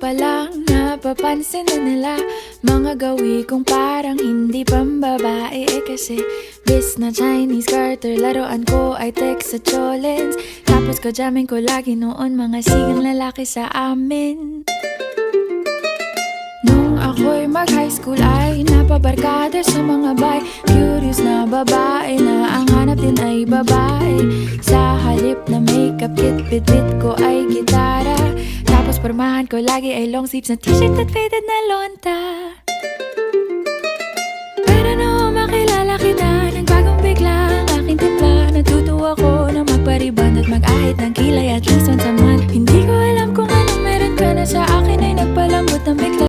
pa lang napapansin na nila mga gawi kong parang hindi pambabae. Kasi bis na Chinese Carter, laruan ko ay text sa cholens. Tapos kajamin ko lagi noon mga sigang lalaki sa amin. Nung ako'y mag-high school ay napabarkada sa mga bay. Curious na babae na ang hanap din ay babae. Sa halip na makeup kit, bit-bit ko ay gitara. Tapos pormahan ko lagi ay long sleeves na t-shirt at faded na lonta. Pero nung makilala kita, nagbagong bigla ang aking timpla. Natutuwa ko na magpariban at mag-ahit ng kilay at least once a month.